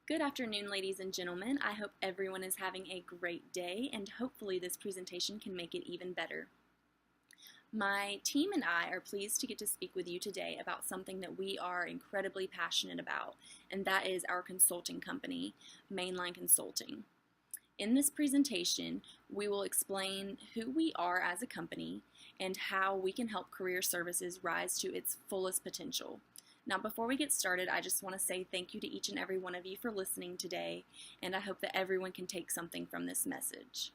Good afternoon, ladies and gentlemen. I hope everyone is having a great day, and hopefully this presentation can make it even better. My team and I are pleased to get to speak with you today about something that we are incredibly passionate about, and that is our consulting company, Mainline Consulting. In this presentation, we will explain who we are as a company and how we can help career services rise to its fullest potential. Now, before we get started, I just want to say thank you to each and every one of you for listening today, and I hope that everyone can take something from this message.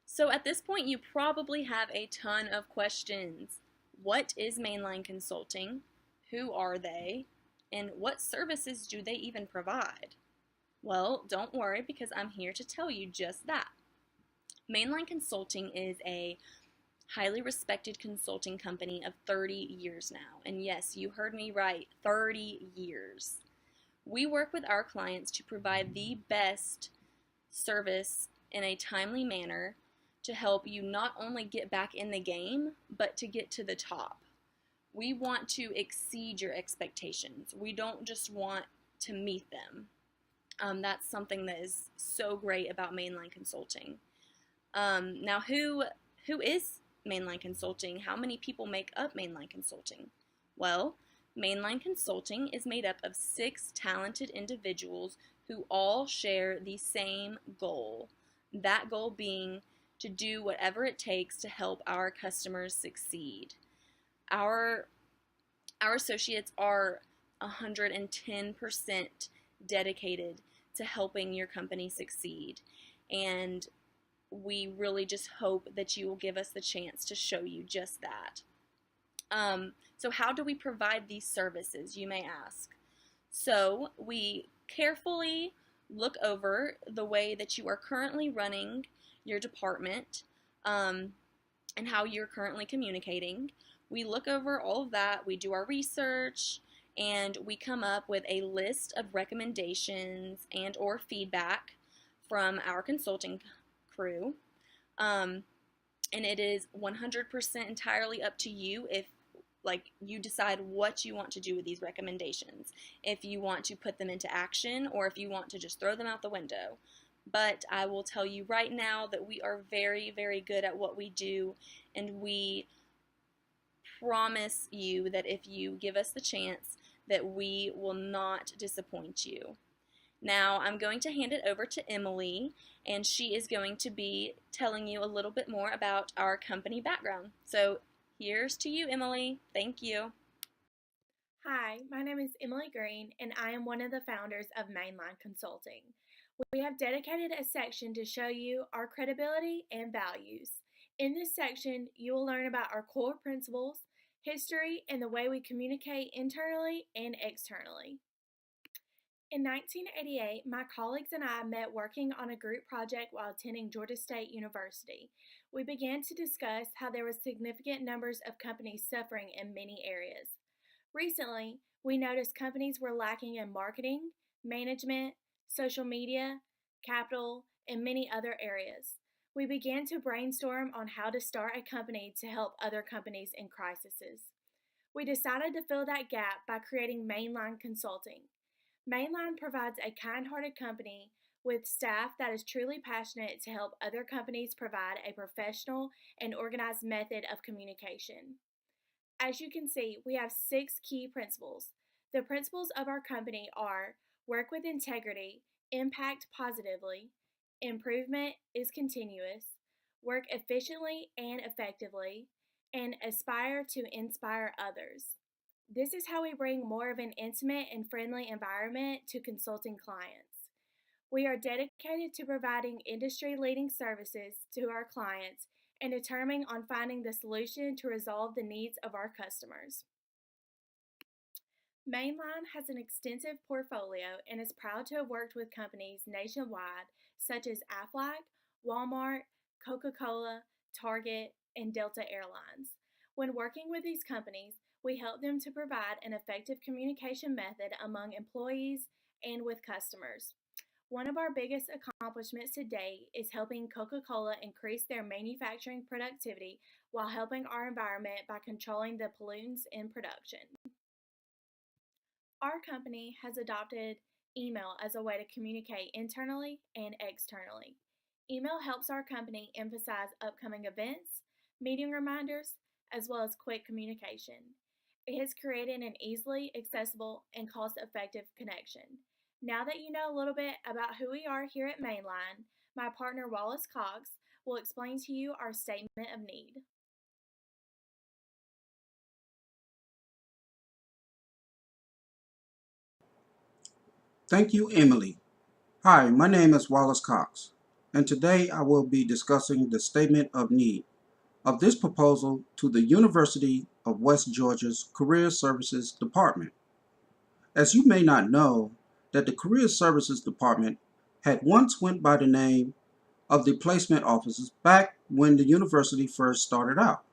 So at this point, you probably have a ton of questions. What is Mainline Consulting? Who are they? And what services do they even provide? Well, don't worry, because I'm here to tell you just that. Mainline Consulting is a highly respected consulting company of 30 years now. And yes, you heard me right, 30 years. We work with our clients to provide the best service in a timely manner to help you not only get back in the game, but to get to the top. We want to exceed your expectations. We don't just want to meet them. That's something that is so great about Mainline Consulting. Now, who is Mainline Consulting? How many people make up Mainline Consulting? Well, Mainline Consulting is made up of 6 talented individuals who all share the same goal. That goal being to do whatever it takes to help our customers succeed. Our associates are 110% dedicated to helping your company succeed, and we really just hope that you will give us the chance to show you just that. So how do we provide these services, you may ask? So we carefully look over the way that you are currently running your department and how you're currently communicating. We look over all of that, we do our research, and we come up with a list of recommendations and or feedback from our consulting crew, and it is 100% entirely up to you if you decide what you want to do with these recommendations, if you want to put them into action or if you want to just throw them out the window. But I will tell you right now that we are very, very good at what we do, and we promise you that if you give us the chance, that we will not disappoint you. Now, I'm going to hand it over to Emily, and she is going to be telling you a little bit more about our company background. So here's to you, Emily. Thank you. Hi, my name is Emily Green, and I am one of the founders of Mainline Consulting. We have dedicated a section to show you our credibility and values. In this section, you will learn about our core principles, history, and the way we communicate internally and externally. In 1988, my colleagues and I met working on a group project while attending Georgia State University. We began to discuss how there were significant numbers of companies suffering in many areas. Recently, we noticed companies were lacking in marketing, management, social media, capital, and many other areas. We began to brainstorm on how to start a company to help other companies in crises. We decided to fill that gap by creating Mainline Consulting. Mainline provides a kind-hearted company with staff that is truly passionate to help other companies provide a professional and organized method of communication. As you can see, we have 6 key principles. The principles of our company are work with integrity, impact positively, improvement is continuous, work efficiently and effectively, and aspire to inspire others. This is how we bring more of an intimate and friendly environment to consulting clients. We are dedicated to providing industry-leading services to our clients and determining on finding the solution to resolve the needs of our customers. Mainline has an extensive portfolio and is proud to have worked with companies nationwide such as Aflac, Walmart, Coca-Cola, Target, and Delta Airlines. When working with these companies, we help them to provide an effective communication method among employees and with customers. One of our biggest accomplishments to date is helping Coca-Cola increase their manufacturing productivity while helping our environment by controlling the pollutants in production. Our company has adopted email as a way to communicate internally and externally. Email helps our company emphasize upcoming events, meeting reminders, as well as quick communication. It has created an easily accessible and cost effective connection. Now that you know a little bit about who we are here at Mainline, my partner Wallace Cox will explain to you our statement of need. Thank you, Emily. Hi, my name is Wallace Cox, and today I will be discussing the Statement of Need of this proposal to the University of West Georgia's Career Services Department. As you may not know, that the Career Services Department had once went by the name of the placement offices back when the university first started out,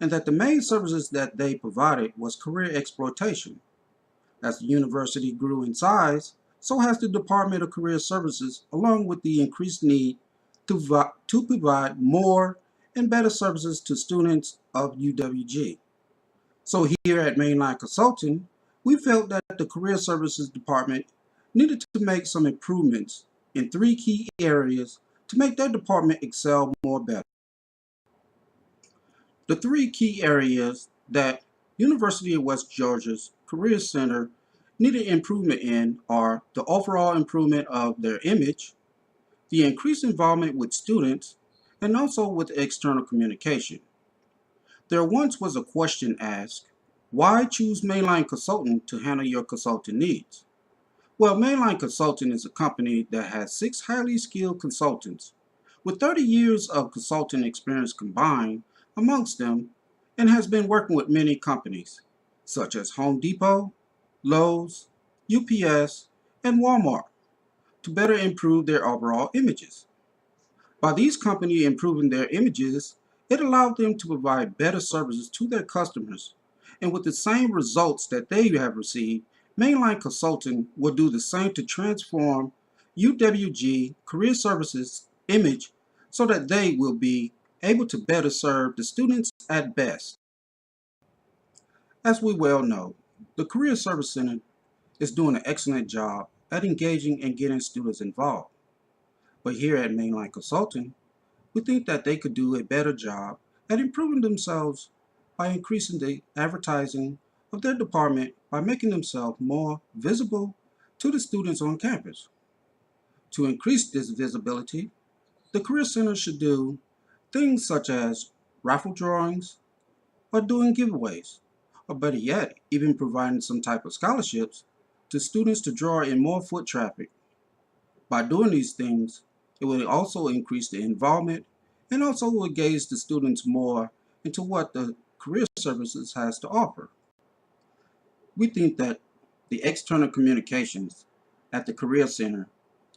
and that the main services that they provided was career exploitation. As the university grew in size, so has the Department of Career Services, along with the increased need to provide more and better services to students of UWG. So here at Mainline Consulting, we felt that the Career Services Department needed to make some improvements in three key areas to make their department excel more better. The three key areas that University of West Georgia's Career Center needed improvement in are the overall improvement of their image, the increased involvement with students, and also with external communication. There once was a question asked, why choose Mainline Consulting to handle your consulting needs? Well, Mainline Consulting is a company that has 6 highly skilled consultants with 30 years of consulting experience combined amongst them and has been working with many companies such as Home Depot, Lowe's, UPS, and Walmart to better improve their overall images. By these companies improving their images, it allowed them to provide better services to their customers. And with the same results that they have received, Mainline Consulting will do the same to transform UWG Career Services image so that they will be able to better serve the students at best. As we well know, the Career Service Center is doing an excellent job at engaging and getting students involved. But here at Mainline Consulting, we think that they could do a better job at improving themselves by increasing the advertising of their department by making themselves more visible to the students on campus. To increase this visibility, the Career Center should do things such as raffle drawings or doing giveaways, or better yet, even providing some type of scholarships to students to draw in more foot traffic. By doing these things, it will also increase the involvement and also will engage the students more into what the career services has to offer. We think that the external communications at the Career Center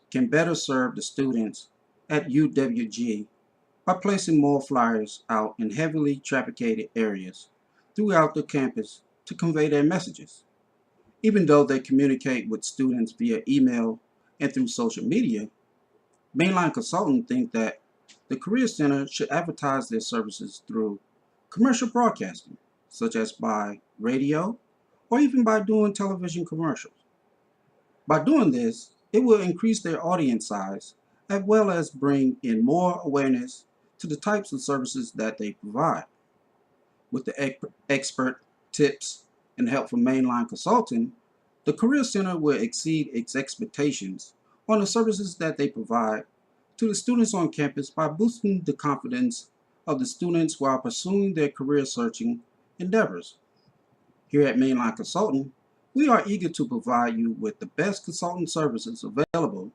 can better serve the students at UWG by placing more flyers out in heavily trafficked areas throughout the campus to convey their messages. Even though they communicate with students via email and through social media, Mainline Consultants think that the Career Center should advertise their services through commercial broadcasting, such as by radio or even by doing television commercials. By doing this, it will increase their audience size as well as bring in more awareness to the types of services that they provide. With the expert tips and help from Mainline Consulting, the Career Center will exceed its expectations on the services that they provide to the students on campus by boosting the confidence of the students while pursuing their career searching endeavors. Here at Mainline Consulting, we are eager to provide you with the best consulting services available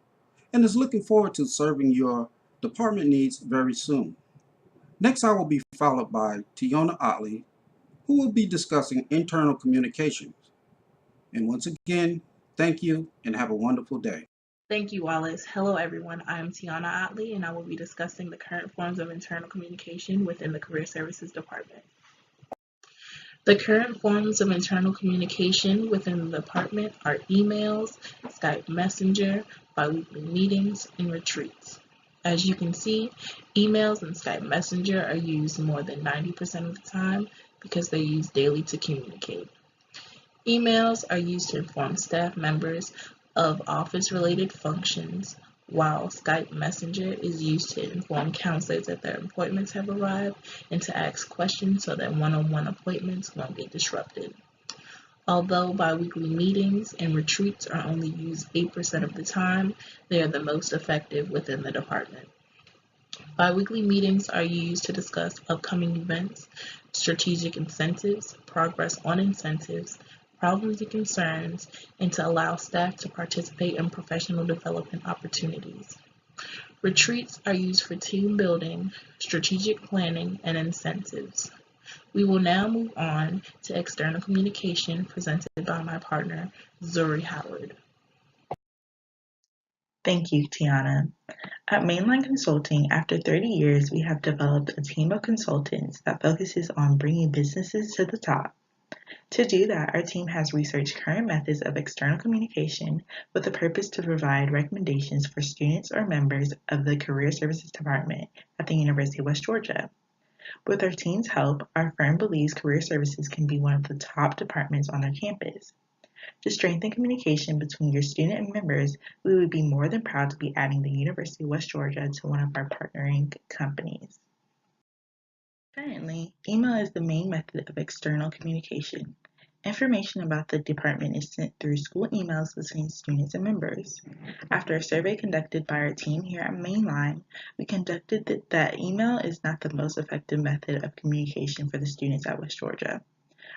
and is looking forward to serving your department needs very soon. Next, I will be followed by Tiona Otley, who will be discussing internal communications. And once again, thank you and have a wonderful day. Thank you, Wallace. Hello, everyone. I am Tiana Otley, and I will be discussing the current forms of internal communication within the Career Services Department. The current forms of internal communication within the department are emails, Skype Messenger, biweekly meetings, and retreats. As you can see, emails and Skype Messenger are used more than 90% of the time because they're used daily to communicate. Emails are used to inform staff members of office-related functions, while Skype Messenger is used to inform counselors that their appointments have arrived and to ask questions so that one-on-one appointments won't get disrupted. Although biweekly meetings and retreats are only used 8% of the time, they are the most effective within the department. Biweekly meetings are used to discuss upcoming events, strategic incentives, progress on incentives, problems and concerns, and to allow staff to participate in professional development opportunities. Retreats are used for team building, strategic planning, and incentives. We will now move on to external communication presented by my partner, Zuri Howard. Thank you, Tiana. At Mainline Consulting, after 30 years, we have developed a team of consultants that focuses on bringing businesses to the top. To do that, our team has researched current methods of external communication with the purpose to provide recommendations for students or members of the Career Services Department at the University of West Georgia. With our team's help, our firm believes Career Services can be one of the top departments on our campus. To strengthen communication between your student and members, we would be more than proud to be adding the University of West Georgia to one of our partnering companies. Currently, email is the main method of external communication. Information about the department is sent through school emails between students and members. After a survey conducted by our team here at Mainline, we conducted that email is not the most effective method of communication for the students at West Georgia.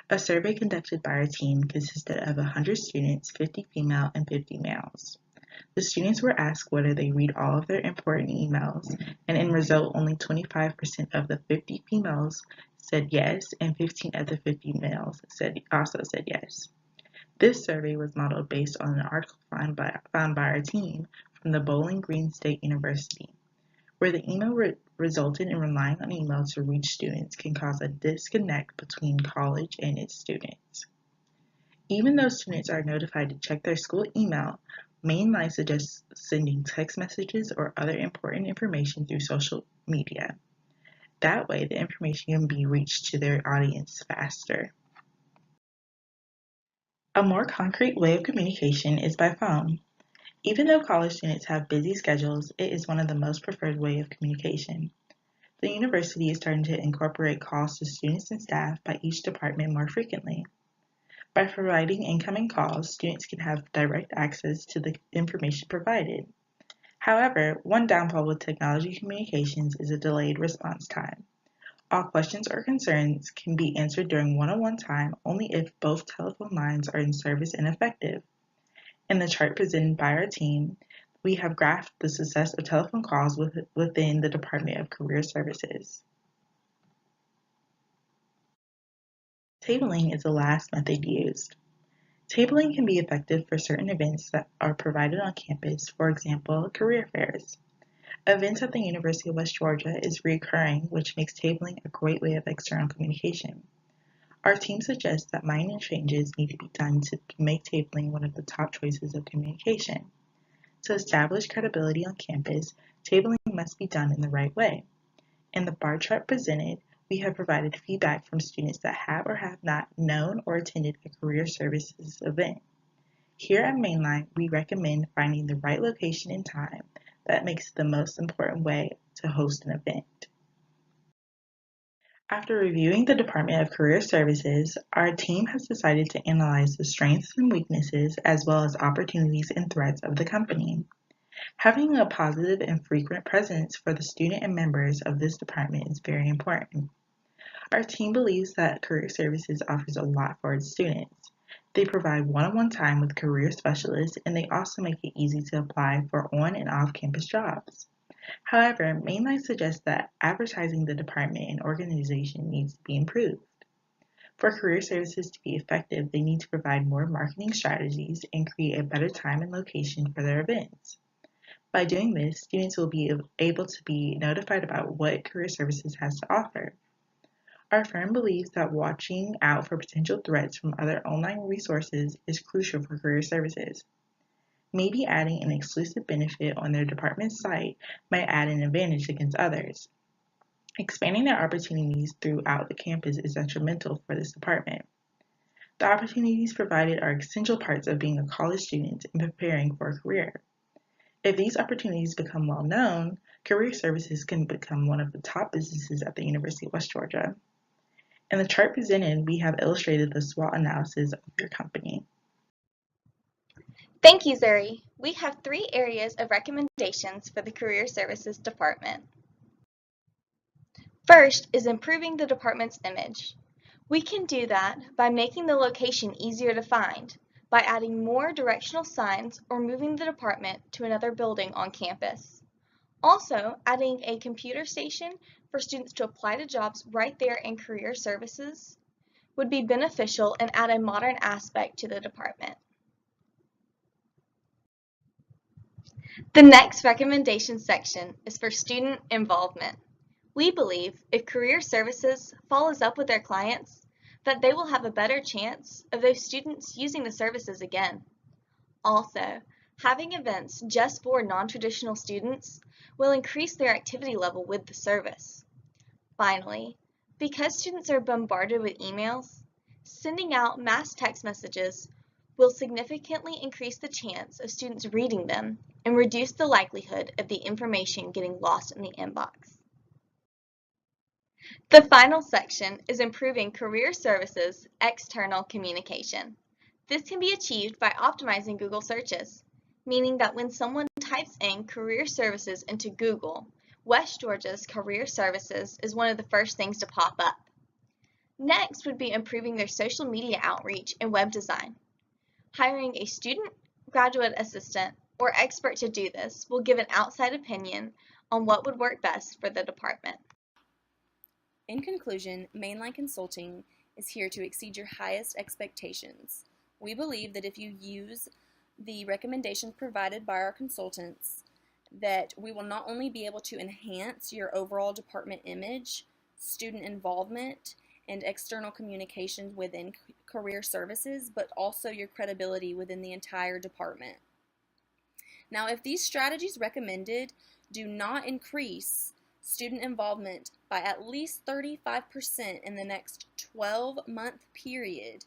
A survey conducted by our team consisted of 100 students, 50 female and 50 males. The students were asked whether they read all of their important emails, and in result, only 25% of the 50 females said yes, and 15 of the 50 males also said yes. This survey was modeled based on an article found by our team from the Bowling Green State University, where the email resulted in relying on email to reach students can cause a disconnect between college and its students. Even though students are notified to check their school email, Mainline suggests sending text messages or other important information through social media. That way, the information can be reached to their audience faster. A more concrete way of communication is by phone. Even though college students have busy schedules, it is one of the most preferred way of communication. The university is starting to incorporate calls to students and staff by each department more frequently. By providing incoming calls, students can have direct access to the information provided. However, one downfall with technology communications is a delayed response time. All questions or concerns can be answered during one-on-one time only if both telephone lines are in service and effective. In the chart presented by our team, we have graphed the success of telephone calls within the Department of Career Services. Tabling is the last method used. Tabling can be effective for certain events that are provided on campus, for example, career fairs. Events at the University of West Georgia is recurring, which makes tabling a great way of external communication. Our team suggests that minor changes need to be done to make tabling one of the top choices of communication. To establish credibility on campus, tabling must be done in the right way. In the bar chart presented, we have provided feedback from students that have or have not known or attended a career services event. Here at Mainline, we recommend finding the right location and time that makes it the most important way to host an event. After reviewing the Department of Career Services, our team has decided to analyze the strengths and weaknesses as well as opportunities and threats of the company. Having a positive and frequent presence for the student and members of this department is very important. Our team believes that Career Services offers a lot for its students. They provide one-on-one time with career specialists, and they also make it easy to apply for on and off-campus jobs. However, Mainline suggests that advertising the department and organization needs to be improved. For Career Services to be effective, they need to provide more marketing strategies and create a better time and location for their events. By doing this, students will be able to be notified about what Career Services has to offer. Our firm believes that watching out for potential threats from other online resources is crucial for career services. Maybe adding an exclusive benefit on their department's site might add an advantage against others. Expanding their opportunities throughout the campus is detrimental for this department. The opportunities provided are essential parts of being a college student and preparing for a career. If these opportunities become well known, career services can become one of the top businesses at the University of West Georgia. In the chart presented, we have illustrated the SWOT analysis of your company. Thank you, Zuri. We have 3 areas of recommendations for the Career Services Department. First is improving the department's image. We can do that by making the location easier to find, by adding more directional signs or moving the department to another building on campus. Also, adding a computer station for students to apply to jobs right there in Career Services would be beneficial and add a modern aspect to the department. The next recommendation section is for student involvement. We believe if Career Services follows up with their clients, that they will have a better chance of those students using the services again. Also, having events just for non-traditional students will increase their activity level with the service. Finally, because students are bombarded with emails, sending out mass text messages will significantly increase the chance of students reading them and reduce the likelihood of the information getting lost in the inbox. The final section is improving Career Services external communication. This can be achieved by optimizing Google searches, meaning that when someone types in Career Services into Google, West Georgia's Career Services is one of the first things to pop up. Next would be improving their social media outreach and web design. Hiring a student, graduate assistant, or expert to do this will give an outside opinion on what would work best for the department. In conclusion, Mainline Consulting is here to exceed your highest expectations. We believe that if you use the recommendations provided by our consultants, that we will not only be able to enhance your overall department image, student involvement, and external communications within career services, but also your credibility within the entire department. Now, if these strategies recommended do not increase student involvement by at least 35% in the next 12-month period,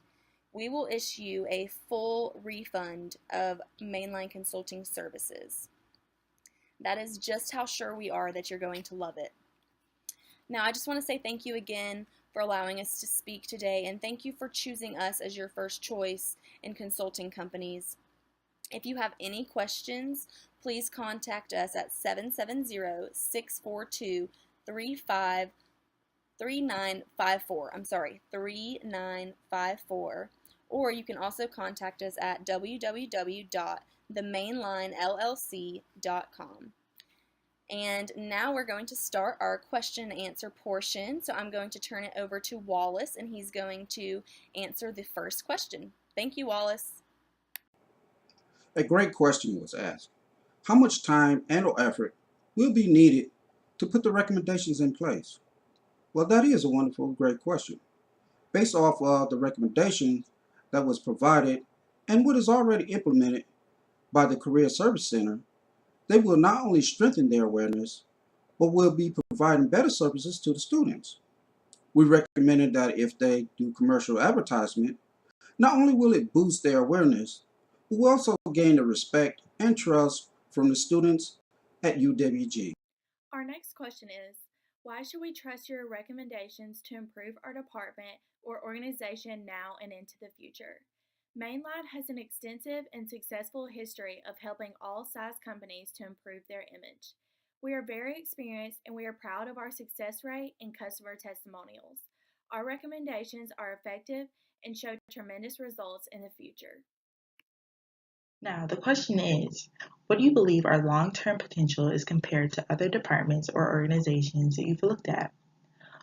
we will issue a full refund of Mainline Consulting services. That is just how sure we are that you're going to love it. Now, I just want to say thank you again for allowing us to speak today, and thank you for choosing us as your first choice in consulting companies. If you have any questions, please contact us at 770-642-3954. 3954. Or you can also contact us at www.themainlinellc.com. And now we're going to start our question and answer portion. So I'm going to turn it over to Wallace, and he's going to answer the first question. Thank you, Wallace. A great question was asked. How much time and/or effort will be needed to put the recommendations in place? Well, that is a wonderful, great question. Based off of the recommendations that was provided and what is already implemented by the Career Service Center, they will not only strengthen their awareness, but will be providing better services to the students. We recommended that if they do commercial advertisement, not only will it boost their awareness, but will also gain the respect and trust from the students at UWG. Our next question is, why should we trust your recommendations to improve our department or organization now and into the future? Mainline has an extensive and successful history of helping all size companies to improve their image. We are very experienced and we are proud of our success rate and customer testimonials. Our recommendations are effective and show tremendous results in the future. Now, the question is, what do you believe our long-term potential is compared to other departments or organizations that you've looked at?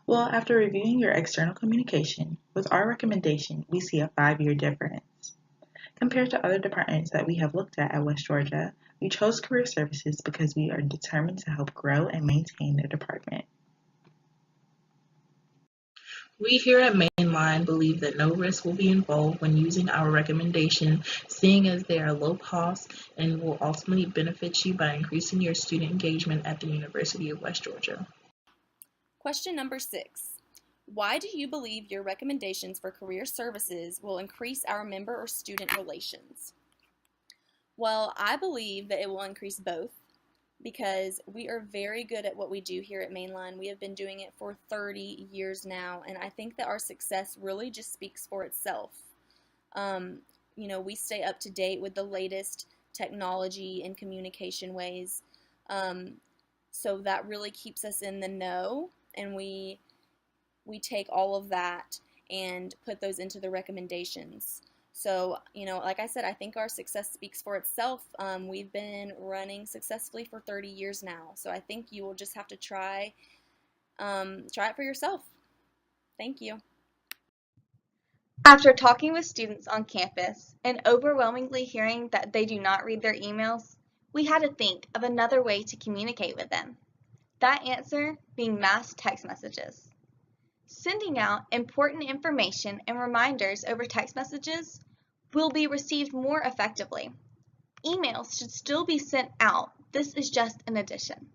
Well, after reviewing your external communication, with our recommendation, we see a 5-year difference. Compared to other departments that we have looked at West Georgia, we chose Career Services because we are determined to help grow and maintain their department. We here at Mainline believe that no risk will be involved when using our recommendation, seeing as they are low cost and will ultimately benefit you by increasing your student engagement at the University of West Georgia. Question number 6. Why do you believe your recommendations for career services will increase our member or student relations? Well, I believe that it will increase both because we are very good at what we do here at Mainline. We have been doing it for 30 years now, and I think that our success really just speaks for itself. We stay up to date with the latest technology and communication ways, so that really keeps us in the know, and we take all of that and put those into the recommendations. So, like I said, I think our success speaks for itself. We've been running successfully for 30 years now, so I think you will just have to try it for yourself. Thank you. After talking with students on campus and overwhelmingly hearing that they do not read their emails, we had to think of another way to communicate with them. That answer being mass text messages. Sending out important information and reminders over text messages will be received more effectively. Emails should still be sent out. This is just an addition.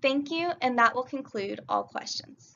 Thank you, and that will conclude all questions.